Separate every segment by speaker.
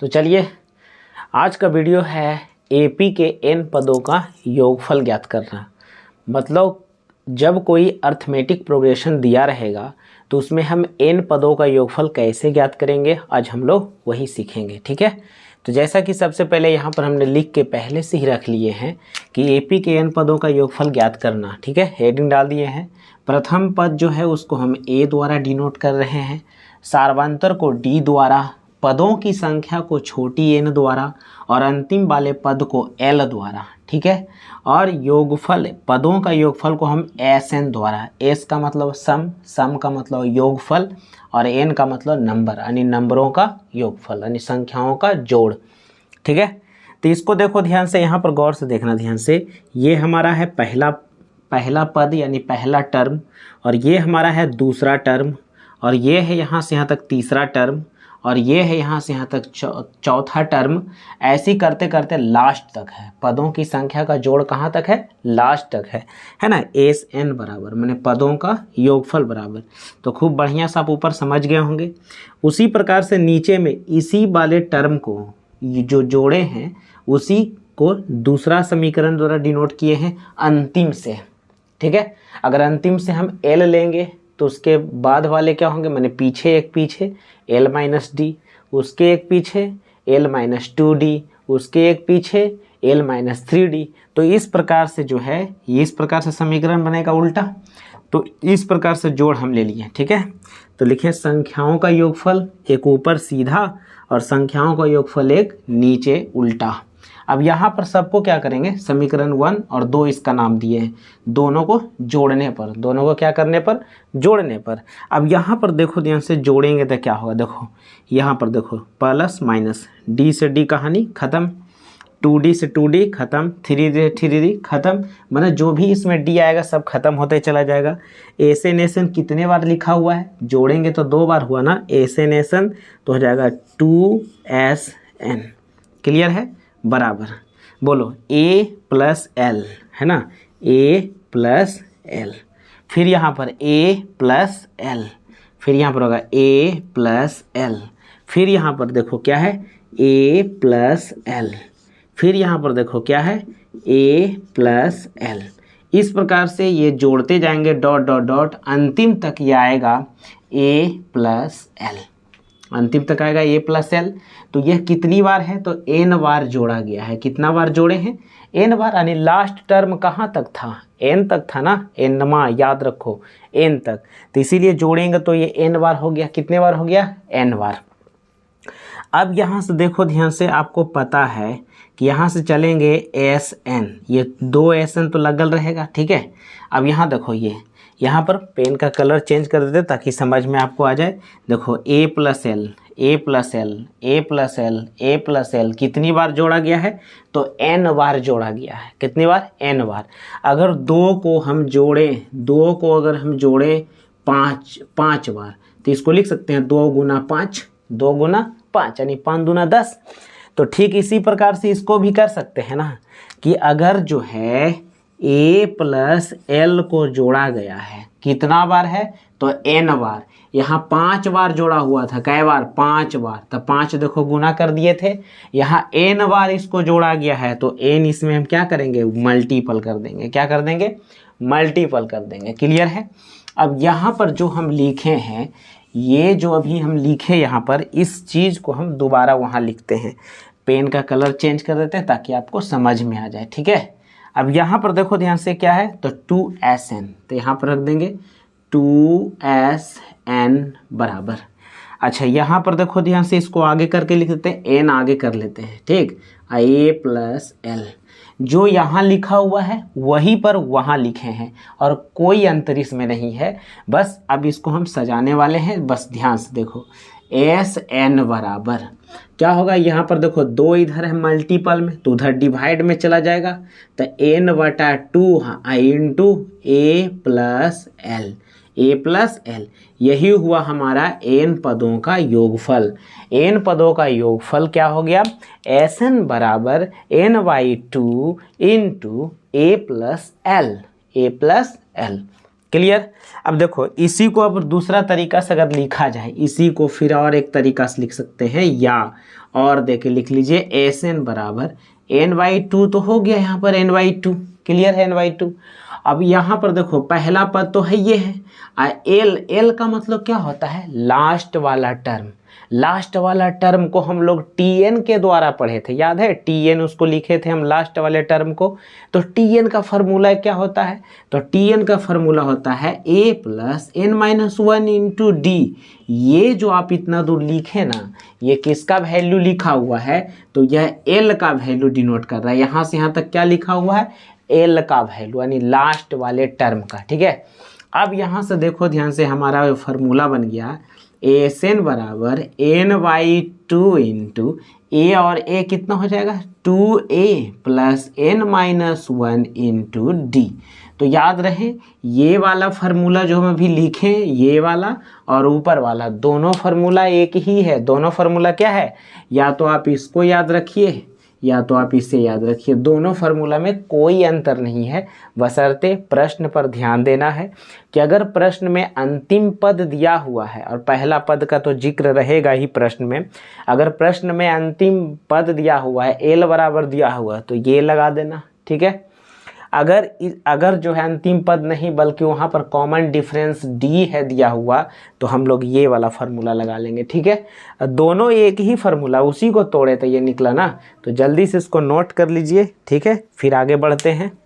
Speaker 1: तो चलिए आज का वीडियो है एपी के एन पदों का योगफल ज्ञात करना। मतलब जब कोई अर्थमेटिक प्रोग्रेशन दिया रहेगा तो उसमें हम एन पदों का योगफल कैसे ज्ञात करेंगे, आज हम लोग वही सीखेंगे। ठीक है, तो जैसा कि सबसे पहले यहाँ पर हमने लिख के पहले से ही रख लिए हैं कि एपी के एन पदों का योगफल ज्ञात करना। ठीक है, हेडिंग डाल दिए हैं। प्रथम पद जो है उसको हम ए द्वारा डिनोट कर रहे हैं, सार्वंतर को डी द्वारा, पदों की संख्या को छोटी एन द्वारा और अंतिम वाले पद को एल द्वारा। ठीक है, और योगफल पदों का योगफल को हम एस एन द्वारा। एस का मतलब सम, सम का मतलब योगफल और एन का मतलब नंबर, यानी नंबरों का योगफल यानी संख्याओं का जोड़। ठीक है, तो इसको देखो ध्यान से, यहाँ पर गौर से देखना ध्यान से। ये हमारा है पहला पद यानी पहला टर्म, और ये हमारा है दूसरा टर्म, और ये है यहाँ से यहाँ तक तीसरा टर्म, और ये है यहाँ से यहाँ तक चौथा टर्म। ऐसे करते करते लास्ट तक है। पदों की संख्या का जोड़ कहाँ तक है? लास्ट तक है ना। एस एन बराबर मैंने पदों का योगफल बराबर। तो खूब बढ़िया से आप ऊपर समझ गए होंगे। उसी प्रकार से नीचे में इसी वाले टर्म को जो जोड़े हैं उसी को दूसरा समीकरण द्वारा डिनोट किए हैं अंतिम से। ठीक है, अगर अंतिम से हम एल लेंगे तो उसके बाद वाले क्या होंगे, मैंने पीछे एक पीछे एल माइनस डी, उसके एक पीछे एल माइनस टू डी, उसके एक पीछे एल माइनस थ्री डी। तो इस प्रकार से जो है ये इस प्रकार से समीकरण बनेगा उल्टा। तो इस प्रकार से जोड़ हम ले लिए। ठीक है, तो लिखे संख्याओं का योगफल एक ऊपर सीधा और संख्याओं का योगफल एक नीचे उल्टा। अब यहाँ पर सबको क्या करेंगे, समीकरण 1 और 2 इसका नाम दिए हैं, दोनों को जोड़ने पर, दोनों को क्या करने पर, जोड़ने पर। अब यहाँ पर देखो ध्यान से, जोड़ेंगे तो क्या होगा, देखो यहाँ पर देखो प्लस माइनस, डी से डी कहानी खत्म, 2d से 2d खत्म, 3d से 3d खत्म, मतलब जो भी इसमें d आएगा सब खत्म होते चला जाएगा। एसएन एसएन कितने बार लिखा हुआ है, जोड़ेंगे तो 2 बार हुआ ना, एसएन एसएन तो हो जाएगा 2sn। क्लियर है, बराबर बोलो a प्लस एल, है ना, a प्लस एल। फिर यहाँ पर a प्लस एल, फिर यहाँ पर होगा a प्लस एल, फिर यहाँ पर देखो क्या है a प्लस एल, फिर यहाँ पर देखो क्या है a प्लस एल। इस प्रकार से ये जोड़ते जाएंगे डॉट डॉट डॉट, अंतिम तक ये आएगा a प्लस एल, अंतिम तक आएगा a प्लस एल। तो यह कितनी बार है, तो n बार जोड़ा गया है। कितना बार जोड़े हैं, n बार, यानी लास्ट टर्म कहाँ तक था, n तक था ना, n याद रखो n तक, तो इसीलिए जोड़ेंगे तो ये n बार हो गया। कितने बार हो गया, n बार। अब यहाँ से देखो ध्यान से, आपको पता है कि यहाँ से चलेंगे एस एन, ये 2 SN तो लगल रहेगा। ठीक है, अब यहाँ देखो ये यहाँ पर पेन का कलर चेंज कर देते ताकि समझ में आपको आ जाए। देखो a plus L, a plus L, a plus L, a plus L कितनी बार जोड़ा गया है, तो n बार जोड़ा गया है। कितनी बार, n बार। अगर 2 को हम जोड़े, 2 को अगर हम जोड़े 5 बार, तो इसको लिख सकते हैं 2 गुना 5, 2 गुना 5 यानी 5 दूना 10। तो ठीक इसी प्रकार से इसको भी कर सकते हैं ना, कि अगर जो है a प्लस एल को जोड़ा गया है, कितना बार है, तो n बार। यहाँ 5 बार जोड़ा हुआ था, कै बार, 5 बार, तो 5 देखो गुना कर दिए थे। यहाँ n बार इसको जोड़ा गया है, तो n इसमें हम क्या करेंगे, मल्टीपल कर देंगे। क्या कर देंगे, मल्टीपल कर देंगे। क्लियर है। अब यहाँ पर जो हम लिखे हैं, ये जो अभी हम लिखे यहाँ पर, इस चीज़ को हम दोबारा वहाँ लिखते हैं। पेन का कलर चेंज कर देते हैं ताकि आपको समझ में आ जाए। ठीक है, अब यहाँ पर देखो ध्यान से क्या है, तो 2sn, तो यहाँ पर रख देंगे 2sn बराबर। अच्छा, यहाँ पर देखो ध्यान से, इसको आगे करके लिख देते हैं, n आगे कर लेते हैं। ठीक, a प्लस एल, जो यहाँ लिखा हुआ है वहीं पर वहाँ लिखे हैं और कोई अंतर इसमें नहीं है। बस अब इसको हम सजाने वाले हैं, बस ध्यान से देखो, एस.एन बराबर क्या होगा, यहाँ पर देखो 2 इधर है मल्टीपल में, तो उधर डिवाइड में चला जाएगा, तो n/2 into a plus L, a plus L. यही हुआ हमारा n पदों का योगफल। n पदों का योगफल क्या हो गया, Sn बराबर n/2 into a plus L, a plus L. Clear. अब देखो इसी को अब दूसरा तरीका से अगर लिखा जाए, इसी को फिर और एक तरीका से लिख सकते हैं, या और देखिए लिख लीजिए एस एन बराबर n/2 तो हो गया यहाँ पर n/2, क्लियर है n/2। अब यहाँ पर देखो पहला पद तो है ये है, एल का मतलब क्या होता है, लास्ट वाला टर्म। लास्ट वाला टर्म को हम लोग टीएन के द्वारा पढ़े थे, याद है, टीएन उसको लिखे थे हम लास्ट वाले टर्म को। तो टीएन का फॉर्मूला क्या होता है, तो टीएन का फॉर्मूला होता है a + n-1 इंटू डी। ये जो आप इतना दूर लिखे ना, ये किसका वैल्यू लिखा हुआ है, तो यह एल का वैल्यू डिनोट कर रहा है। यहाँ से यहाँ तक क्या लिखा हुआ है, एल का वैल्यू, यानी लास्ट वाले टर्म का, ठीक है। अब यहाँ से देखो ध्यान से, हमारा फार्मूला बन गया एस एन बराबर n/2 इंटू ए, और ए कितना हो जाएगा 2a + n-1 इंटू डी। तो याद रहे ये वाला फार्मूला जो हम अभी लिखे, ये वाला और ऊपर वाला दोनों फार्मूला एक ही है। दोनों फार्मूला क्या है, या तो आप इसको याद रखिए या तो आप इसे याद रखिए, दोनों फार्मूला में कोई अंतर नहीं है। बशर्ते प्रश्न पर ध्यान देना है कि अगर प्रश्न में अंतिम पद दिया हुआ है, और पहला पद का तो जिक्र रहेगा ही प्रश्न में, अगर प्रश्न में अंतिम पद दिया हुआ है, एल बराबर दिया हुआ है, तो ये लगा देना, ठीक है। अगर जो है अंतिम पद नहीं बल्कि वहाँ पर कॉमन डिफरेंस डी है दिया हुआ, तो हम लोग ये वाला फार्मूला लगा लेंगे, ठीक है। दोनों एक ही फार्मूला, उसी को तोड़े तो ये निकला ना, तो जल्दी से इसको नोट कर लीजिए, ठीक है। फिर आगे बढ़ते हैं।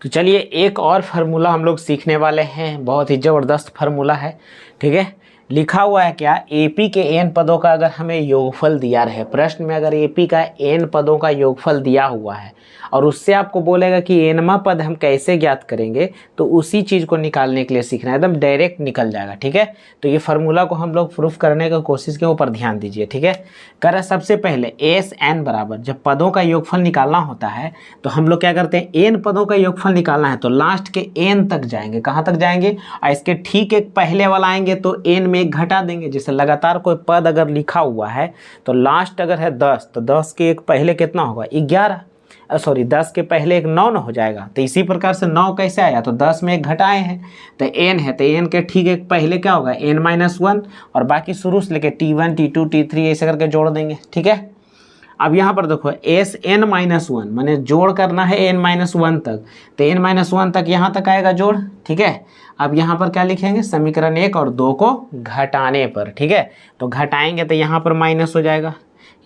Speaker 1: तो चलिए एक और फार्मूला हम लोग सीखने वाले हैं, बहुत ही ज़बरदस्त फार्मूला है, ठीक है। लिखा हुआ है क्या, एपी के एन पदों का अगर हमें योगफल दिया रहे, प्रश्न में अगर एपी का एन पदों का योगफल दिया हुआ है और उससे आपको बोलेगा कि एनवा पद हम कैसे ज्ञात करेंगे, तो उसी चीज़ को निकालने के लिए सीखना है, एकदम डायरेक्ट निकल जाएगा, ठीक है। तो ये फार्मूला को हम लोग प्रूफ करने की कोशिश के ऊपर ध्यान दीजिए, ठीक है। कर रहा सबसे पहले एस एन बराबर, जब पदों का योगफल निकालना होता है तो हम लोग क्या करते हैं, एन पदों का योगफल निकालना है तो लास्ट के एन तक जाएंगे। कहाँ तक जाएंगे, और इसके ठीक एक पहले वाला आएंगे तो एन में एक घटा देंगे। जैसे लगातार कोई पद अगर लिखा हुआ है तो लास्ट अगर है 10, तो 10 के एक पहले कितना होगा 11, 10 के पहले एक 9 न हो जाएगा। तो इसी प्रकार से 9 कैसे आया, तो 10 में एक घटाए हैं तो n है, तो n के ठीक एक पहले क्या होगा n-1, और बाकी शुरू से लेके t1 t2 t3 ऐसे करके जोड़ देंगे, ठीक है। अब यहाँ पर देखो Sn-1 माने जोड़ करना है n-1 तक, तो n-1 तक यहाँ तक आएगा जोड़, ठीक है। अब यहाँ पर क्या लिखेंगे, समीकरण 1 और 2 को घटाने पर, ठीक है। तो घटाएंगे तो यहाँ पर माइनस हो जाएगा,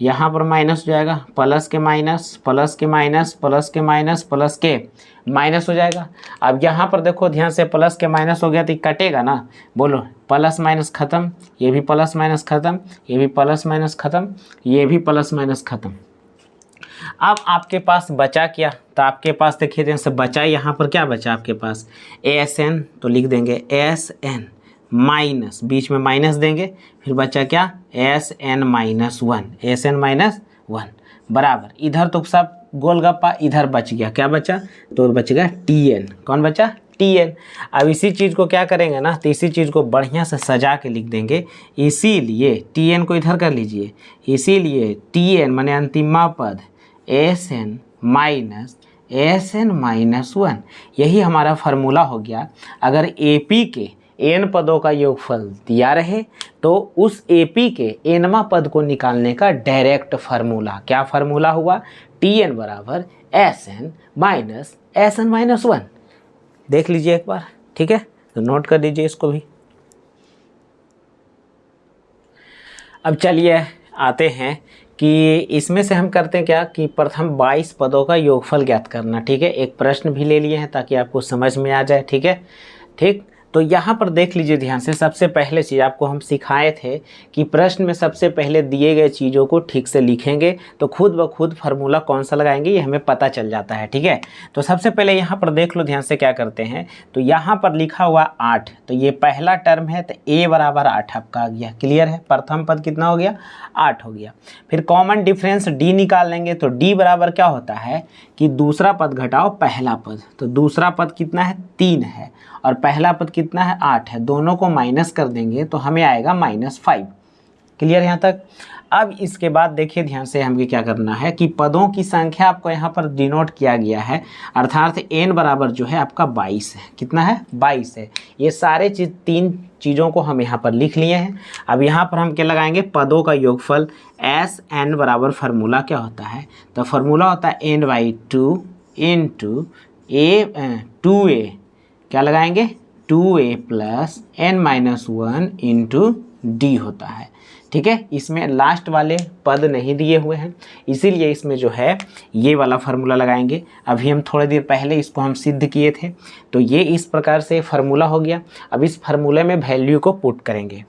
Speaker 1: यहाँ पर माइनस हो जाएगा, प्लस के माइनस प्लस के माइनस प्लस के माइनस प्लस के माइनस हो जाएगा। अब यहाँ पर देखो ध्यान से, प्लस के माइनस हो गया तो कटेगा ना, बोलो प्लस माइनस खत्म, ये भी प्लस माइनस खत्म, ये भी प्लस माइनस खत्म, ये भी प्लस माइनस खत्म। अब आपके पास बचा क्या, तो आपके पास देखिए ध्यान से बचा, यहाँ पर क्या बचा आपके पास Sn, तो लिख देंगे Sn माइनस, बीच में माइनस देंगे, फिर बचा क्या Sn-1, Sn-1 बराबर, इधर तो सब गोलगप्पा, इधर बच गया, क्या बचा, तो बच गया Tn, कौन बचा Tn। अब इसी चीज़ को क्या करेंगे ना, तो इसी चीज़ को बढ़िया से सजा के लिख देंगे। इसीलिए Tn को इधर कर लीजिए, इसीलिए Tn माने अंतिमा पद Sn-1, यही हमारा फार्मूला हो गया। अगर AP के एन पदों का योगफल दिया रहे तो उस एपी के एनवा पद को निकालने का डायरेक्ट फार्मूला, क्या फार्मूला हुआ, Tn बराबर Sn-1। देख लीजिए एक बार, ठीक है, तो नोट कर लीजिए इसको भी। अब चलिए आते हैं कि इसमें से हम करते हैं क्या कि प्रथम 22 पदों का योगफल ज्ञात करना, ठीक है। एक प्रश्न भी ले लिए हैं ताकि आपको समझ में आ जाए, ठीक है, ठीक। तो यहाँ पर देख लीजिए ध्यान से, सबसे पहले चीज़ आपको हम सिखाए थे कि प्रश्न में सबसे पहले दिए गए चीज़ों को ठीक से लिखेंगे तो खुद ब खुद फार्मूला कौन सा लगाएंगे ये हमें पता चल जाता है, ठीक है। तो सबसे पहले यहाँ पर देख लो ध्यान से क्या करते हैं, तो यहाँ पर लिखा हुआ 8, तो ये पहला टर्म है तो a बराबर 8 आपका आ गया, क्लियर है। प्रथम पद कितना हो गया 8 हो गया। फिर कॉमन डिफरेंस d निकाल लेंगे, तो d बराबर क्या होता है कि दूसरा पद घटाओ पहला पद, तो दूसरा पद कितना है 3 है और पहला पद कितना है 8 है, दोनों को माइनस कर देंगे तो हमें आएगा -5, क्लियर यहाँ तक। अब इसके बाद देखिए ध्यान से हमें क्या करना है कि पदों की संख्या आपको यहाँ पर डिनोट किया गया है, अर्थात n बराबर जो है आपका 22 है। कितना है? 22 है। ये सारे तीन चीज़ों को हम यहाँ पर लिख लिए हैं। अब यहाँ पर हम क्या लगाएंगे? पदों का योगफल Sn बराबर फार्मूला क्या होता है? तो फार्मूला होता है n/2 इंटू a 2a, क्या लगाएंगे? 2a plus n-1 into d होता है। ठीक है, इसमें लास्ट वाले पद नहीं दिए हुए हैं, इसीलिए इसमें जो है ये वाला फार्मूला लगाएंगे। अभी हम थोड़ी देर पहले इसको हम सिद्ध किए थे, तो ये इस प्रकार से फार्मूला हो गया। अब इस फार्मूले में वैल्यू को पुट करेंगे।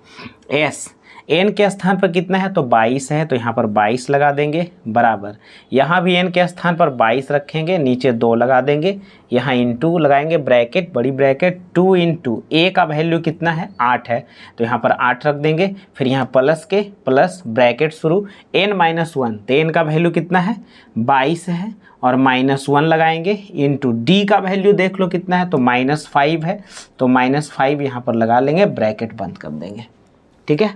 Speaker 1: एस n के स्थान पर कितना है? तो 22 है, तो यहाँ पर 22 लगा देंगे, बराबर यहाँ भी n के स्थान पर 22 रखेंगे, नीचे 2 लगा देंगे, यहाँ इंटू लगाएंगे, ब्रैकेट बड़ी ब्रैकेट 2 इंटू a का वैल्यू कितना है? 8 है, तो यहाँ पर 8 रख देंगे, फिर यहाँ प्लस के प्लस ब्रैकेट शुरू n-1, तो n का वैल्यू कितना है? 22 है, और -1 लगाएंगे इंटू d का वैल्यू देख लो कितना है? तो -5 है, तो -5 यहाँ पर लगा लेंगे, ब्रैकेट बंद कर देंगे। ठीक है,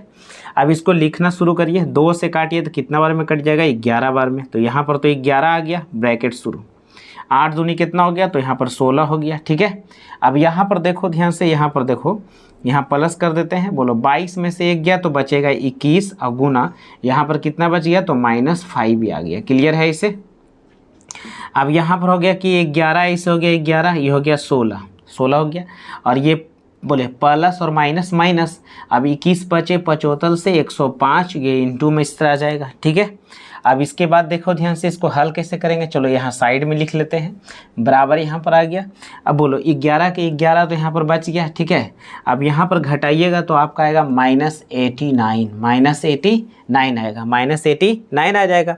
Speaker 1: अब इसको लिखना शुरू करिए। 2 से काटिए तो कितना बार में कट जाएगा? 11 बार में। तो यहाँ पर तो 11 आ गया, ब्रैकेट शुरू। 8 दूनी कितना हो गया? तो यहाँ पर 16 हो गया। ठीक है, अब यहाँ पर देखो ध्यान से, यहाँ पर देखो, यहाँ प्लस कर देते हैं। बोलो 22 में से 1 गया तो बचेगा 21, और गुना यहाँ पर कितना बच गया? तो -5 ही आ गया। क्लियर है इसे? अब यहाँ पर हो गया कि 11 ऐसे हो गया, 11 ये हो गया 16 हो गया, और ये बोले प्लस और माइनस माइनस। अब 21 बचे 75 से 105, ये इंटू में इस तरह आ जाएगा। ठीक है, अब इसके बाद देखो ध्यान से, इसको हल कैसे करेंगे? चलो यहाँ साइड में लिख लेते हैं, बराबर यहाँ पर आ गया। अब बोलो 11 के 11 तो यहाँ पर बच गया। ठीक है, अब यहाँ पर घटाइएगा तो आपका आएगा -89 आएगा, -89 आ जाएगा।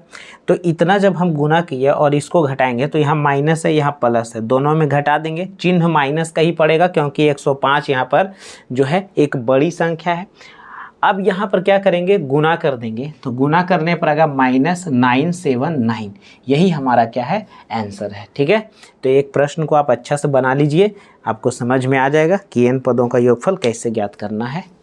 Speaker 1: तो इतना जब हम गुना किए और इसको घटाएंगे तो यहाँ माइनस है, यहाँ प्लस है, दोनों में घटा देंगे, चिन्ह माइनस का ही पड़ेगा, क्योंकि 105 यहाँ पर जो है एक बड़ी संख्या है। अब यहाँ पर क्या करेंगे? गुना कर देंगे, तो गुना करने पर आएगा -979। यही हमारा क्या है? आंसर है। ठीक है, तो एक प्रश्न को आप अच्छा से बना लीजिए, आपको समझ में आ जाएगा कि n पदों का योगफल कैसे ज्ञात करना है।